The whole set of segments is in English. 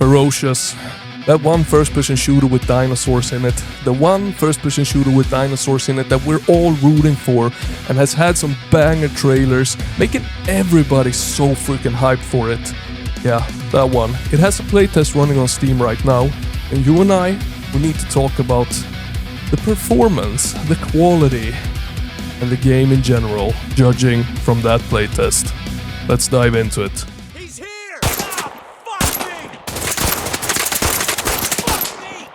Ferocious. That one first-person shooter with dinosaurs in it. The one first-person shooter with dinosaurs in it that we're all rooting for and has had some banger trailers, making everybody so freaking hyped for it. Yeah, that one. It has a playtest running on Steam right now, and you and I, we need to talk about the performance, the quality, and the game in general, judging from that playtest. Let's dive into it. He's here! Ah, fuck me! Fuck me!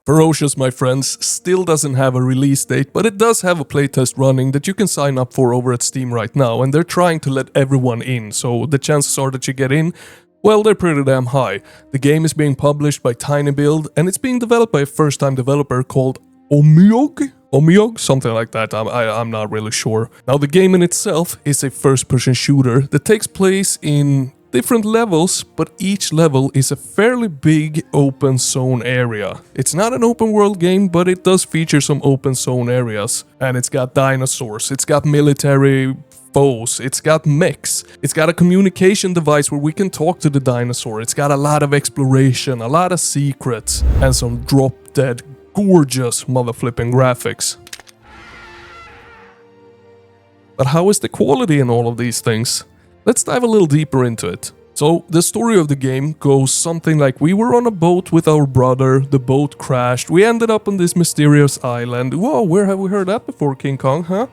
Ferocious, my friends, still doesn't have a release date, but it does have a playtest running that you can sign up for over at Steam right now, and they're trying to let everyone in, so the chances are that you get in, well, they're pretty damn high. The game is being published by tinyBuild, and it's being developed by a first-time developer called Omiyog? Something like that, I'm not really sure. Now, the game in itself is a first-person shooter that takes place in different levels, but each level is a fairly big open zone area. It's not an open world game, but it does feature some open zone areas. And it's got dinosaurs, it's got military foes, it's got mechs, it's got a communication device where we can talk to the dinosaur, it's got a lot of exploration, a lot of secrets, and some drop-dead gorgeous mother-flipping graphics. But how is the quality in all of these things? Let's dive a little deeper into it. So, the story of the game goes something like we were on a boat with our brother, the boat crashed, we ended up on this mysterious island. Whoa, where have we heard that before, King Kong, huh?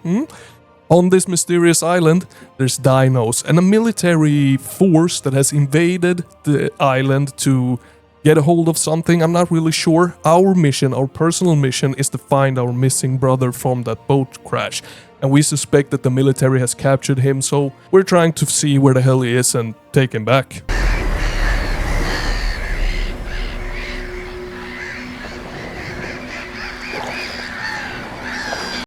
On this mysterious island, there's dinos and a military force that has invaded the island to get a hold of something, I'm not really sure. Our mission, our personal mission, is to find our missing brother from that boat crash. And we suspect that the military has captured him, so we're trying to see where the hell he is and take him back.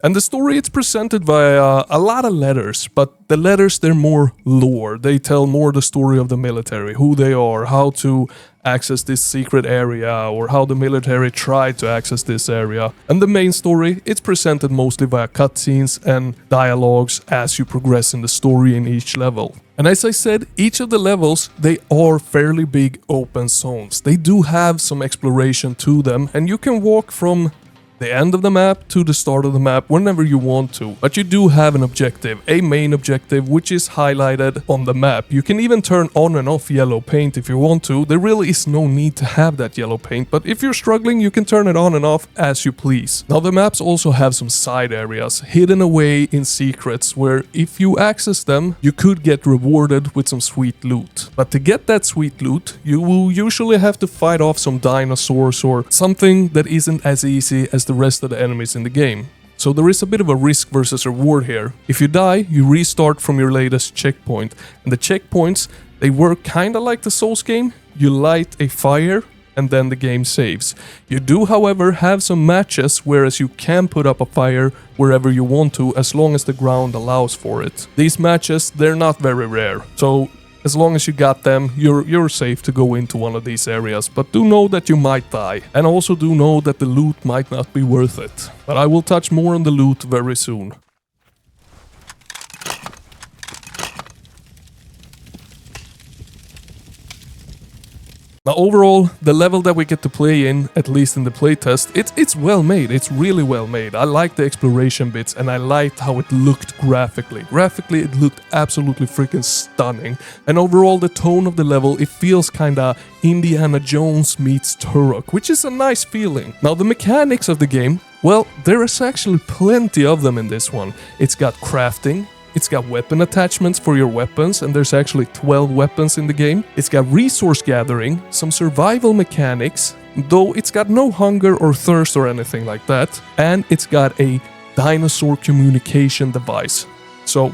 And the story, it's presented via a lot of letters, but the letters, they're more lore. They tell more the story of the military, who they are, how to access this secret area, or how the military tried to access this area. And the main story, it's presented mostly via cutscenes and dialogues as you progress in the story in each level. And as I said, each of the levels, they are fairly big open zones. They do have some exploration to them, and you can walk from the end of the map to the start of the map whenever you want to, but you do have an objective, a main objective, which is highlighted on the map. You can even turn on and off yellow paint if you want to. There really is no need to have that yellow paint, but if you're struggling, you can turn it on and off as you please. Now, the maps also have some side areas hidden away in secrets where if you access them, you could get rewarded with some sweet loot. But to get that sweet loot, you will usually have to fight off some dinosaurs or something that isn't as easy as the rest of the enemies in the game. So there is a bit of a risk versus reward here. If you die, you restart from your latest checkpoint. And the checkpoints, they work kinda like the Souls game. You light a fire and then the game saves. You do, however, have some matches, whereas you can put up a fire wherever you want to as long as the ground allows for it. These matches, they're not very rare. So as long as you got them, you're safe to go into one of these areas, but do know that you might die, and also do know that the loot might not be worth it. But I will touch more on the loot very soon. Now, overall, the level that we get to play in, at least in the playtest, it's well made. It's really well made. I like the exploration bits, and I liked how it looked graphically. Graphically, it looked absolutely freaking stunning. And overall, the tone of the level, it feels kinda Indiana Jones meets Turok, which is a nice feeling. Now, the mechanics of the game, well, there is actually plenty of them in this one. It's got crafting. It's got weapon attachments for your weapons, and there's actually 12 weapons in the game. It's got resource gathering, some survival mechanics, though it's got no hunger or thirst or anything like that. And it's got a dinosaur communication device. So,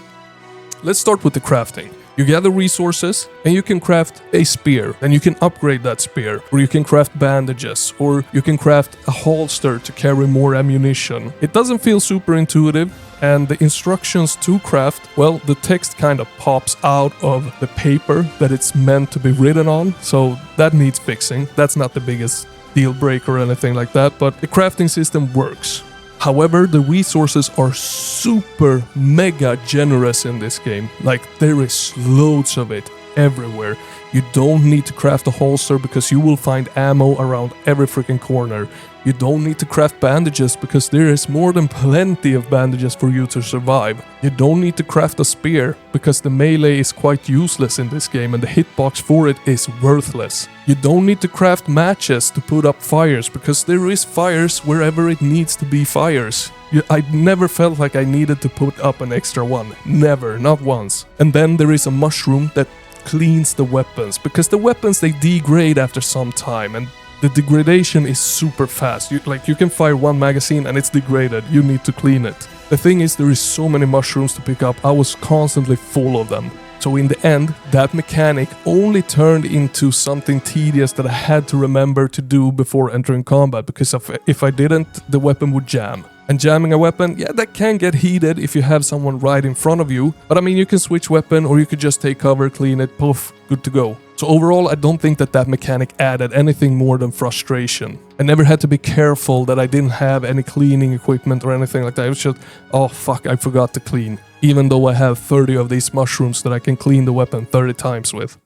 let's start with the crafting. You gather resources and you can craft a spear, then you can upgrade that spear, or you can craft bandages, or you can craft a holster to carry more ammunition. It doesn't feel super intuitive, and the instructions to craft, well, the text kind of pops out of the paper that it's meant to be written on, so that needs fixing. That's not the biggest deal breaker or anything like that, but the crafting system works. However, the resources are super mega generous in this game. Like, there is loads of it. everywhere. You don't need to craft a holster because you will find ammo around every freaking corner. You don't need to craft bandages because there is more than plenty of bandages for you to survive. You don't need to craft a spear because the melee is quite useless in this game and the hitbox for it is worthless. You don't need to craft matches to put up fires because there is fires wherever it needs to be fires. I never felt like I needed to put up an extra one. Never, not once. And then there is a mushroom that cleans the weapons because the weapons they degrade after some time and the degradation is super fast. You can fire one magazine and it's degraded. You need to clean it. The thing is there is so many mushrooms to pick up. I was constantly full of them. So in the end, that mechanic only turned into something tedious that I had to remember to do before entering combat because if I didn't, the weapon would jam. And jamming a weapon, yeah, that can get heated if you have someone right in front of you. But I mean, you can switch weapon or you could just take cover, clean it, poof, good to go. So overall, I don't think that mechanic added anything more than frustration. I never had to be careful that I didn't have any cleaning equipment or anything like that. It was just, oh fuck, I forgot to clean. Even though I have 30 of these mushrooms that I can clean the weapon 30 times with.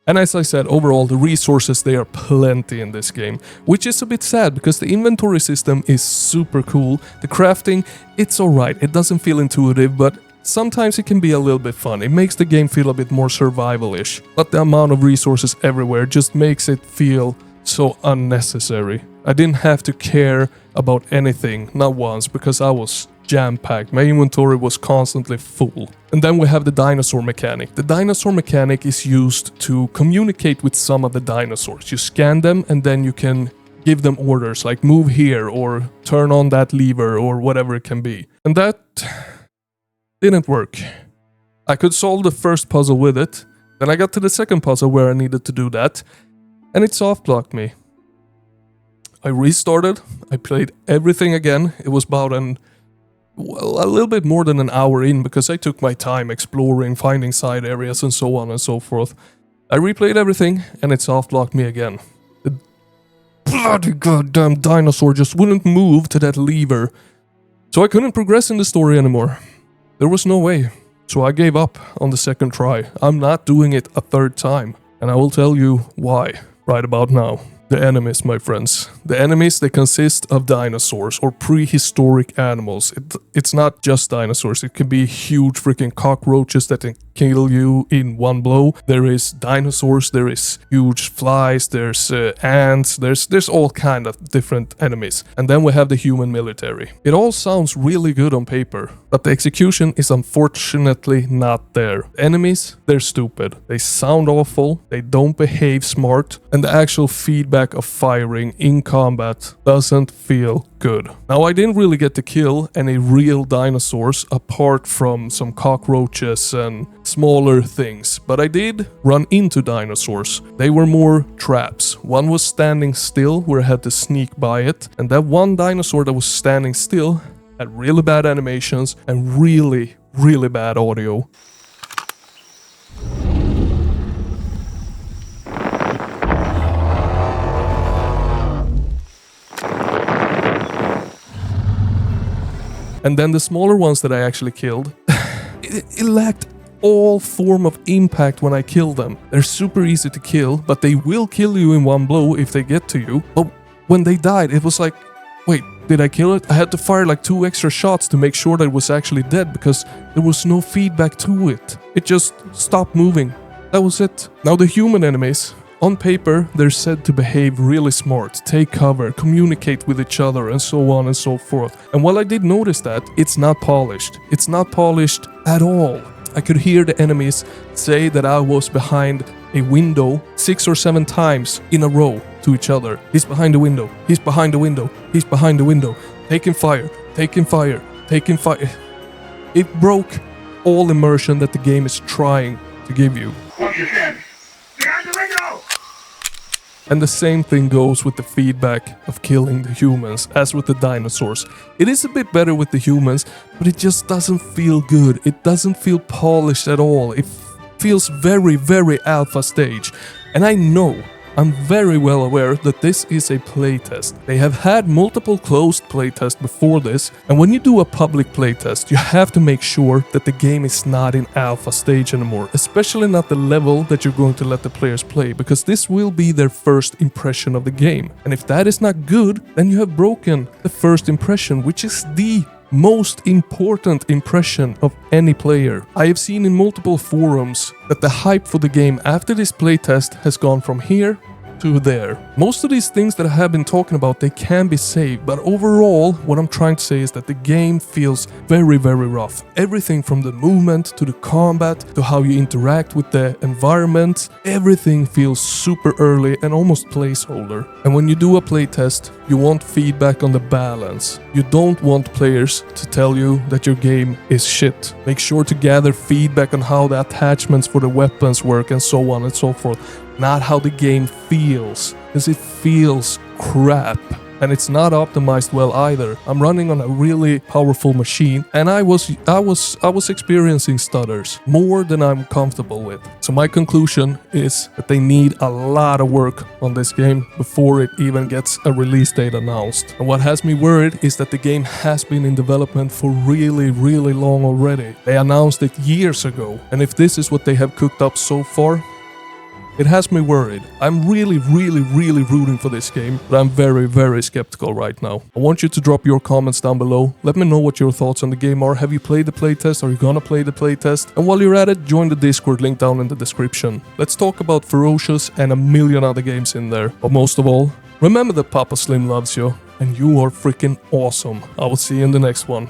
And as I said, overall the resources, they are plenty in this game, which is a bit sad because the inventory system is super cool. The crafting, it's alright, it doesn't feel intuitive, but sometimes it can be a little bit fun. It makes the game feel a bit more survival-ish, but the amount of resources everywhere just makes it feel so unnecessary. I didn't have to care about anything, not once, because I was jam-packed. My inventory was constantly full. And then we have the dinosaur mechanic. The dinosaur mechanic is used to communicate with some of the dinosaurs. You scan them and then you can give them orders like move here or turn on that lever or whatever it can be. And that didn't work. I could solve the first puzzle with it. Then I got to the second puzzle where I needed to do that. And it soft-blocked me. I restarted. I played everything again. It was about a little bit more than an hour in because I took my time exploring, finding side areas and so on and so forth. I replayed everything and it soft-blocked me again. The bloody goddamn dinosaur just wouldn't move to that lever. So I couldn't progress in the story anymore. There was no way. So I gave up on the second try. I'm not doing it a third time. And I will tell you why right about now. The enemies, my friends. The enemies, they consist of dinosaurs or prehistoric animals. It's not just dinosaurs. It can be huge freaking cockroaches that can kill you in one blow. There is dinosaurs, there is huge flies, there's ants, there's all kind of different enemies. And then we have the human military. It all sounds really good on paper, but the execution is unfortunately not there. Enemies, they're stupid. They sound awful, they don't behave smart, and the actual feedback of firing in combat doesn't feel good. Now, I didn't really get to kill any real dinosaurs apart from some cockroaches and smaller things, but I did run into dinosaurs. They were more traps. One was standing still where I had to sneak by it, and that one dinosaur that was standing still had really bad animations and really bad audio. And then the smaller ones that I actually killed, it lacked all form of impact when I kill them. They're super easy to kill, but they will kill you in one blow if they get to you. But when they died, it was like, wait, did I kill it? I had to fire like 2 extra shots to make sure that it was actually dead because there was no feedback to it. It just stopped moving. That was it. Now the human enemies. On paper, they're said to behave really smart, take cover, communicate with each other, and so on and so forth. And while I did notice that, it's not polished. It's not polished at all. I could hear the enemies say that I was behind a window 6 or 7 times in a row to each other. He's behind the window. He's behind the window. He's behind the window. Taking fire. Taking fire. Taking fire. It broke all immersion that the game is trying to give you. And the same thing goes with the feedback of killing the humans as with the dinosaurs. It is a bit better with the humans, but it just doesn't feel good. It doesn't feel polished at all. It feels very alpha stage. And I know I'm very well aware that this is a playtest. They have had multiple closed playtests before this, and when you do a public playtest, you have to make sure that the game is not in alpha stage anymore, especially not the level that you're going to let the players play, because this will be their first impression of the game. And if that is not good, then you have broken the first impression, which is the most important impression of any player. I have seen in multiple forums that the hype for the game after this playtest has gone from here to there. Most of these things that I have been talking about, they can be saved, but overall what I'm trying to say is that the game feels very, very rough. Everything from the movement to the combat to how you interact with the environment, everything feels super early and almost placeholder. And when you do a playtest, you want feedback on the balance. You don't want players to tell you that your game is shit. Make sure to gather feedback on how the attachments for the weapons work and so on and so forth. Not how the game feels, because it feels crap. And it's not optimized well either. I'm running on a really powerful machine, and I was experiencing stutters more than I'm comfortable with. So my conclusion is that they need a lot of work on this game before it even gets a release date announced. And what has me worried is that the game has been in development for really, really long already. They announced it years ago, and if this is what they have cooked up so far, it has me worried. I'm really, really, really rooting for this game, but I'm very, very skeptical right now. I want you to drop your comments down below. Let me know what your thoughts on the game are. Have you played the playtest? Are you gonna play the playtest? And while you're at it, join the Discord link down in the description. Let's talk about Ferocious and a million other games in there. But most of all, remember that Papa Slim loves you, and you are freaking awesome. I will see you in the next one.